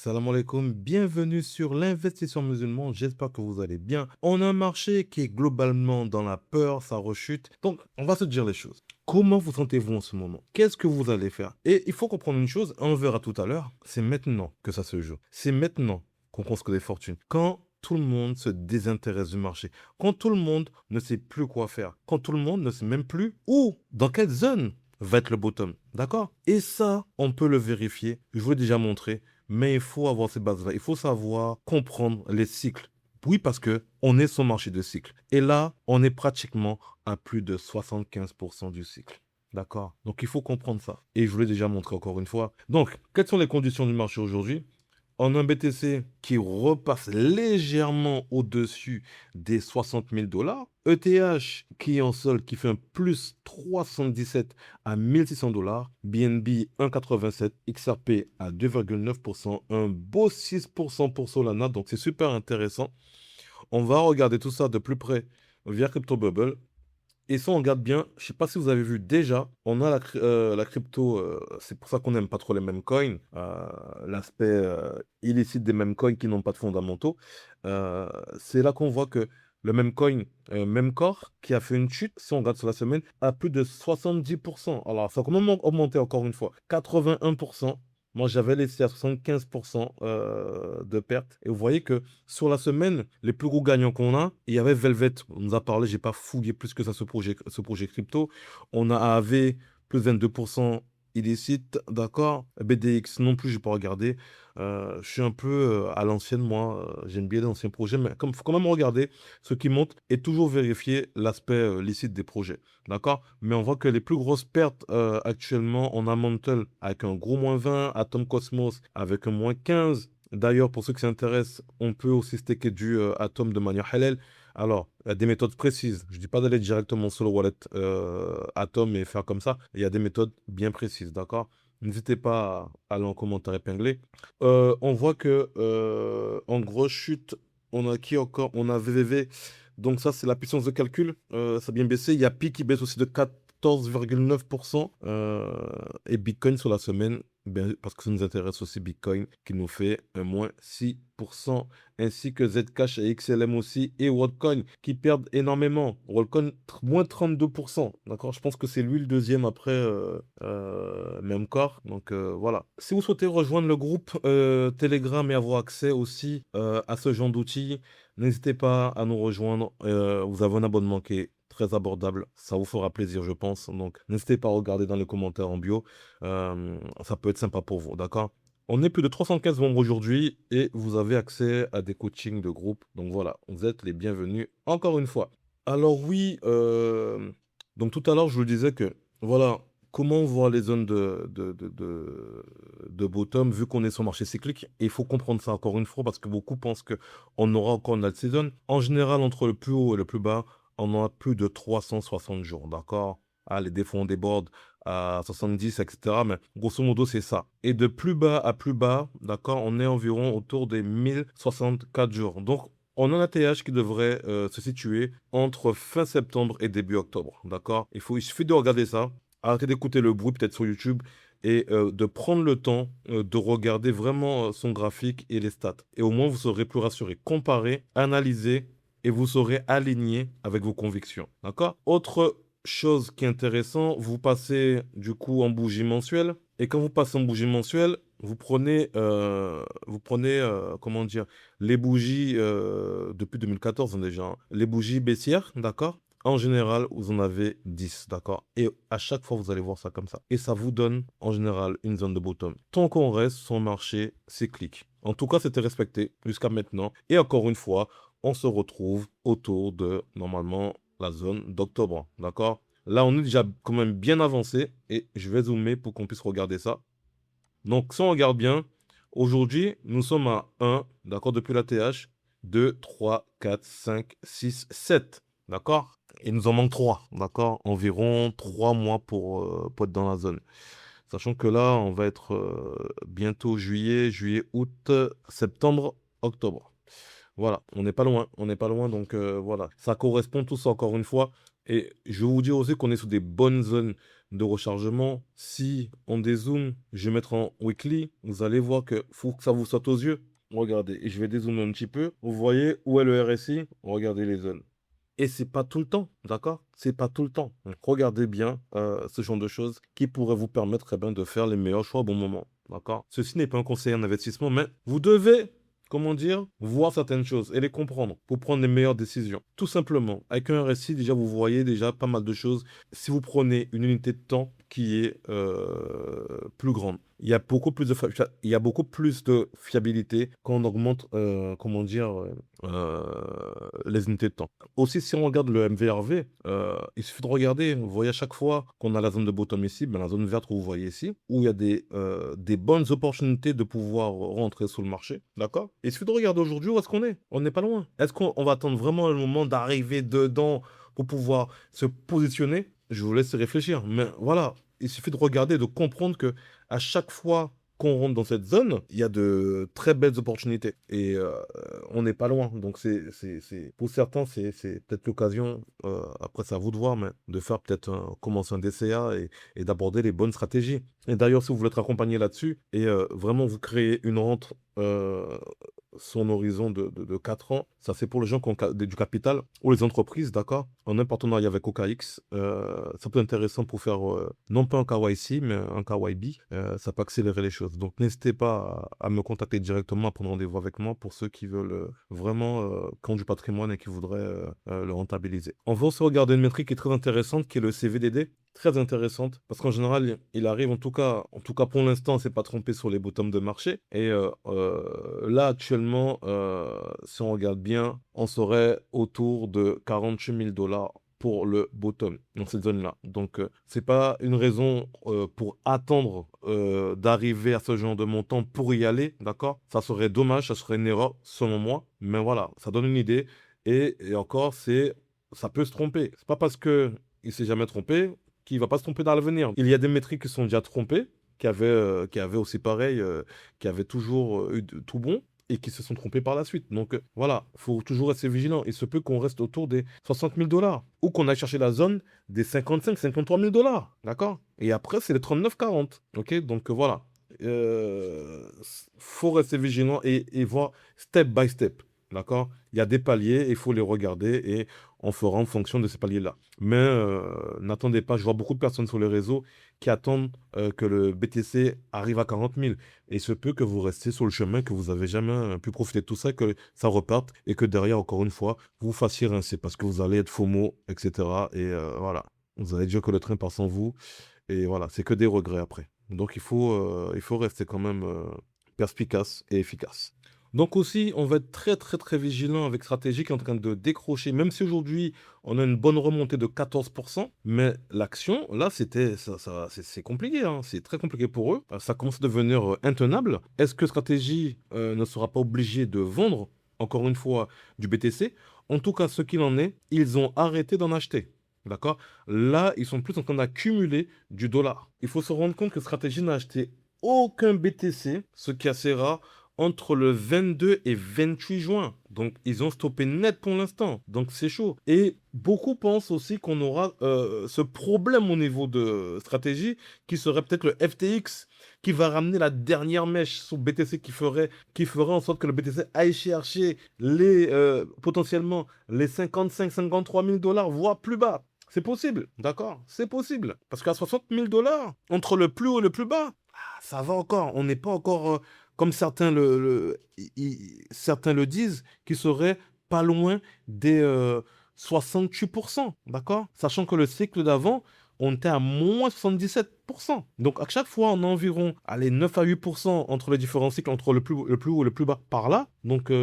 Salam alaikum, bienvenue sur l'investisseur musulman, j'espère que vous allez bien. On a un marché qui est globalement dans la peur, ça rechute, donc on va se dire les choses. Comment vous sentez-vous en ce moment? Qu'est-ce que vous allez faire? Et il faut comprendre une chose, on le verra tout à l'heure, c'est maintenant que ça se joue. C'est maintenant qu'on construit des fortunes. Quand tout le monde se désintéresse du marché, quand tout le monde ne sait plus quoi faire, quand tout le monde ne sait même plus où, dans quelle zone va être le bottom, d'accord? Et ça, on peut le vérifier, je vous l'ai déjà montré, mais il faut avoir ces bases-là. Il faut savoir comprendre les cycles. Oui, parce que on est sur le marché de cycle. Et là, on est pratiquement à plus de 75% du cycle. D'accord? Donc, il faut comprendre ça. Et je vous l'ai déjà montré encore une fois. Donc, quelles sont les conditions du marché aujourd'hui? On a un BTC qui repasse légèrement au-dessus des 60 000 dollars. ETH qui est en sol, qui fait un plus 317 à 1600 dollars. BNB 1,87. XRP à 2,9%. Un beau 6% pour Solana. Donc c'est super intéressant. On va regarder tout ça de plus près via CryptoBubble. Et ça, on regarde bien, je ne sais pas si vous avez vu déjà, on a la crypto, c'est pour ça qu'on n'aime pas trop les mêmes coins, l'aspect illicite des mêmes coins qui n'ont pas de fondamentaux. C'est là qu'on voit que le même coin, même corps, qui a fait une chute, si on regarde sur la semaine, à plus de 70%. Alors, ça a quand même augmenté encore une fois, 81%. Moi, j'avais laissé à 75% de perte. Et vous voyez que sur la semaine, les plus gros gagnants qu'on a, il y avait Velvet, on nous a parlé, j'ai pas fouillé plus que ça ce projet crypto. On a AAV, plus 22% illicite, d'accord. BDX non plus, j'ai pas regardé. Je suis un peu à l'ancienne, moi. J'aime bien les anciens projets, mais il faut quand même regarder ce qui monte et toujours vérifier l'aspect licite des projets, d'accord. Mais on voit que les plus grosses pertes actuellement, on a Mantle avec un gros moins 20, Atom Cosmos avec un moins 15. D'ailleurs, pour ceux qui s'intéressent, on peut aussi staker du Atom de manière halal. Alors, il y a des méthodes précises. Je ne dis pas d'aller directement sur le wallet Atom et faire comme ça. Il y a des méthodes bien précises, d'accord? N'hésitez pas à aller en commentaire épinglé. On voit que en grosse chute, on a qui encore? On a VVV. Donc ça, c'est la puissance de calcul. Ça a bien baissé. Il y a Pi qui baisse aussi de 14,9%. Et Bitcoin sur la semaine, ben, parce que ça nous intéresse aussi Bitcoin, qui nous fait un moins 6%, ainsi que Zcash et XLM aussi, et WorldCoin, qui perdent énormément. WorldCoin, moins 32%, d'accord? Je pense que c'est lui le deuxième après Memcore, donc voilà. Si vous souhaitez rejoindre le groupe Telegram et avoir accès aussi à ce genre d'outils, n'hésitez pas à nous rejoindre. Vous avez un abonnement qui est très abordable. Ça vous fera plaisir, je pense. Donc, n'hésitez pas à regarder dans les commentaires en bio. Ça peut être sympa pour vous, d'accord? On est plus de 315 membres aujourd'hui et vous avez accès à des coachings de groupe. Donc voilà, vous êtes les bienvenus encore une fois. Alors oui, donc tout à l'heure, je vous disais que voilà, comment voir les zones de bottom vu qu'on est sur le marché cyclique. Et il faut comprendre ça encore une fois parce que beaucoup pensent qu'on aura encore une alt season. En général, entre le plus haut et le plus bas, on a plus de 360 jours, d'accord? Ah, les défauts on déborde à 70, etc. Mais grosso modo, c'est ça. Et de plus bas à plus bas, d'accord, on est environ autour des 1064 jours. Donc, on a un ATH qui devrait se situer entre fin septembre et début octobre, d'accord? Il suffit de regarder ça, arrêter d'écouter le bruit peut-être sur YouTube et de prendre le temps de regarder vraiment son graphique et les stats. Et au moins, vous serez plus rassuré. Comparez, analysez et vous serez aligné avec vos convictions, d'accord? Autre chose qui est intéressant, vous passez du coup en bougie mensuelle. Et quand vous passez en bougie mensuelle, comment dire, les bougies depuis 2014 hein, déjà, hein, les bougies baissières, d'accord? En général, vous en avez 10, d'accord? Et à chaque fois, vous allez voir ça comme ça. Et ça vous donne, en général, une zone de bottom. Tant qu'on reste sur un marché cyclique. En tout cas, c'était respecté jusqu'à maintenant. Et encore une fois, on se retrouve autour de, normalement, la zone d'octobre, d'accord? Là, on est déjà quand même bien avancé et je vais zoomer pour qu'on puisse regarder ça. Donc, si on regarde bien, aujourd'hui, nous sommes à 1, d'accord, depuis la TH, 2, 3, 4, 5, 6, 7, d'accord? Et nous en manque 3, d'accord? Environ 3 mois pour être dans la zone. Sachant que là, on va être bientôt juillet, août, septembre, octobre. Voilà, on n'est pas loin, donc voilà. Ça correspond tout ça encore une fois. Et je vais vous dire aussi qu'on est sur des bonnes zones de rechargement. Si on dézoome, je vais mettre en weekly, vous allez voir que faut que ça vous saute aux yeux. Regardez, et je vais dézoomer un petit peu. Vous voyez où est le RSI? Regardez les zones. Et c'est pas tout le temps, d'accord? C'est pas tout le temps. Donc, regardez bien ce genre de choses qui pourraient vous permettre eh ben, de faire les meilleurs choix au bon moment, d'accord? Ceci n'est pas un conseil en investissement, mais vous devez, comment dire, voir certaines choses et les comprendre pour prendre les meilleures décisions. Tout simplement, avec un RSI, déjà, vous voyez déjà pas mal de choses. Si vous prenez une unité de temps qui est plus grande, il y a beaucoup plus de, il y a beaucoup plus de fiabilité quand on augmente, comment dire, les unités de temps. Aussi, si on regarde le MVRV, il suffit de regarder. Vous voyez à chaque fois qu'on a la zone de bottom ici, ben, la zone verte que vous voyez ici, où il y a des bonnes opportunités de pouvoir rentrer sur le marché. D'accord? Il suffit de regarder aujourd'hui où est-ce qu'on est. On n'est pas loin. Est-ce qu'on va attendre vraiment le moment d'arriver dedans pour pouvoir se positionner? Je vous laisse réfléchir. Mais voilà, il suffit de regarder, de comprendre que à chaque fois qu'on rentre dans cette zone, il y a de très belles opportunités. Et on n'est pas loin. Donc, pour certains, c'est peut-être l'occasion, après c'est à vous de voir, mais de faire peut-être commencer un DCA et d'aborder les bonnes stratégies. Et d'ailleurs, si vous voulez être accompagné là-dessus et vraiment vous créer une rente sur un horizon de 4 ans, ça c'est pour les gens qui ont du capital ou les entreprises, d'accord? En un partenariat avec OKX, ça peut être intéressant pour faire non pas un KYC, mais un KYB. Ça peut accélérer les choses. Donc n'hésitez pas à me contacter directement, à prendre rendez-vous avec moi pour ceux qui veulent vraiment qui ont du patrimoine et qui voudraient le rentabiliser. On va aussi regarder une métrique qui est très intéressante, qui est le CVDD. Très intéressante parce qu'en général, il arrive en tout cas pour l'instant, on s'est pas trompé sur les bottoms de marché. Et là, actuellement, si on regarde bien, on serait autour de 48 000 $ pour le bottom dans cette zone-là. Donc, c'est pas une raison pour attendre d'arriver à ce genre de montant pour y aller, d'accord? Ça serait dommage, ça serait une erreur selon moi. Mais voilà, ça donne une idée. Et encore, ça peut se tromper. C'est pas parce que il s'est jamais trompé qui ne va pas se tromper dans l'avenir. Il y a des métriques qui sont déjà trompées, qui avaient aussi pareil, qui avaient toujours eu tout bon et qui se sont trompés par la suite. Donc voilà, il faut toujours rester vigilant. Il se peut qu'on reste autour des 60 000 $ ou qu'on aille chercher la zone des 55 53 000 $. D'accord? Et après, c'est les 39-40. Ok? Donc voilà. Faut rester vigilant et voir step by step. D'accord? Il y a des paliers, il faut les regarder et on fera en fonction de ces paliers-là. Mais n'attendez pas, je vois beaucoup de personnes sur les réseaux qui attendent que le BTC arrive à 40 000. Et il se peut que vous restiez sur le chemin, que vous n'avez jamais pu profiter de tout ça, que ça reparte et que derrière, encore une fois, vous fassiez rincer parce que vous allez être FOMO, etc. Et voilà, vous allez dire que le train passe sans vous. Et voilà, c'est que des regrets après. Donc il faut rester quand même perspicace et efficace. Donc aussi, on va être très très très vigilant avec Stratégie qui est en train de décrocher, même si aujourd'hui on a une bonne remontée de 14%, mais l'action, là, c'est compliqué, hein, c'est très compliqué pour eux. Ça commence à devenir intenable. Est-ce que Stratégie ne sera pas obligé de vendre, encore une fois, du BTC? En tout cas, ce qu'il en est, ils ont arrêté d'en acheter. D'accord? Là, ils sont plus en train d'accumuler du dollar. Il faut se rendre compte que Stratégie n'a acheté aucun BTC, ce qui est assez rare, entre le 22 et 28 juin. Donc, ils ont stoppé net pour l'instant. Donc, c'est chaud. Et beaucoup pensent aussi qu'on aura ce problème au niveau de stratégie qui serait peut-être le FTX qui va ramener la dernière mèche sur BTC qui ferait en sorte que le BTC aille chercher potentiellement les 55-53 000 $, voire plus bas. C'est possible, d'accord? C'est possible. Parce qu'à 60 000 $, entre le plus haut et le plus bas, ça va encore. On n'est pas encore, comme certains le disent, qui serait pas loin des 68%, d'accord? Sachant que le cycle d'avant, on était à moins 77%. Donc, à chaque fois, on a environ, allez, 9 à 8% entre les différents cycles, entre le plus haut et le plus bas par là. Donc,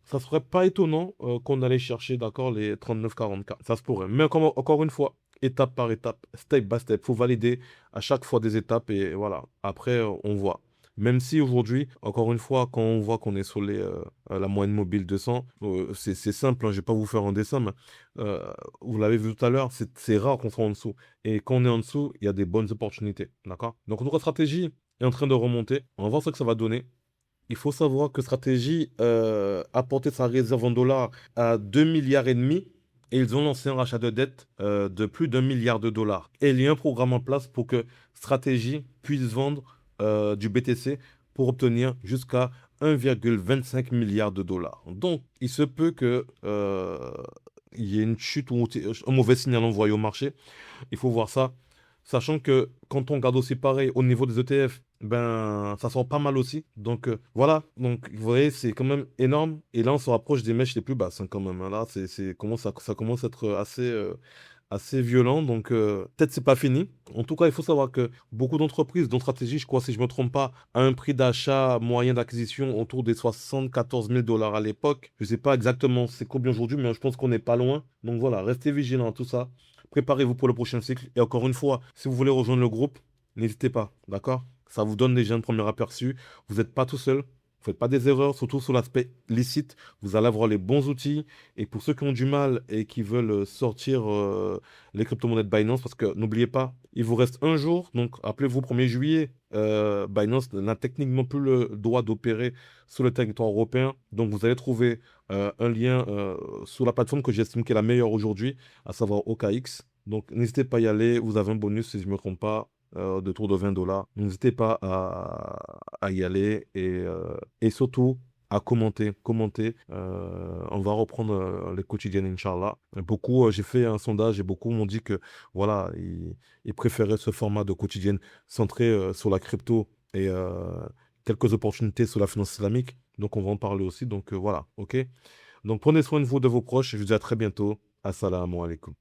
ça serait pas étonnant qu'on allait chercher, d'accord, les 39-40K. Ça se pourrait. Mais encore une fois, étape par étape, step by step. Il faut valider à chaque fois des étapes et voilà. Après, on voit. Même si aujourd'hui, encore une fois, quand on voit qu'on est sur la moyenne mobile 200, c'est simple, hein, je ne vais pas vous faire un dessin, mais vous l'avez vu tout à l'heure, c'est rare qu'on soit en dessous. Et quand on est en dessous, il y a des bonnes opportunités. D'accord? Donc notre stratégie est en train de remonter. On va voir ce que ça va donner. Il faut savoir que Stratégie a porté sa réserve en dollars à 2,5 milliards et ils ont lancé un rachat de dette de plus d'1 milliard de dollars. Et il y a un programme en place pour que Stratégie puisse vendre du BTC pour obtenir jusqu'à 1,25 milliard de dollars. Donc, il se peut que il y ait une chute ou un mauvais signal envoyé au marché. Il faut voir ça. Sachant que quand on regarde aussi pareil au niveau des ETF, ben ça sort pas mal aussi. Donc voilà, donc vous voyez, c'est quand même énorme. Et là, on se rapproche des mèches les plus basses hein, quand même, hein. Là, ça commence à être assez violent. Donc peut-être c'est pas fini. En tout cas, il faut savoir que beaucoup d'entreprises, dont Stratégie, je crois, si je me trompe pas, a un prix d'achat moyen d'acquisition autour des 74 000 dollars à l'époque. Je sais pas exactement c'est combien aujourd'hui, mais je pense qu'on n'est pas loin. Donc voilà, restez vigilants à tout ça. Préparez-vous pour le prochain cycle. Et encore une fois, si vous voulez rejoindre le groupe, n'hésitez pas, d'accord? Ça vous donne déjà un premier aperçu. Vous n'êtes pas tout seul. Vous ne faites pas des erreurs, surtout sur l'aspect licite. Vous allez avoir les bons outils. Et pour ceux qui ont du mal et qui veulent sortir les crypto-monnaies de Binance, parce que n'oubliez pas, il vous reste un jour. Donc, appelez-vous 1er juillet. Binance n'a techniquement plus le droit d'opérer sur le territoire européen. Donc, vous allez trouver un lien sur la plateforme que j'estime qui est la meilleure aujourd'hui, à savoir OKX. Donc, n'hésitez pas à y aller. Vous avez un bonus, si je ne me trompe pas, de tour de 20 dollars. N'hésitez pas à y aller et surtout à commenter. On va reprendre les quotidiennes, Inch'Allah. Beaucoup, j'ai fait un sondage et beaucoup m'ont dit que voilà, ils préféraient ce format de quotidienne centré sur la crypto et quelques opportunités sur la finance islamique. Donc, on va en parler aussi. Donc, voilà, ok? Donc, prenez soin de vous, de vos proches. Je vous dis à très bientôt. Assalamu alaikum.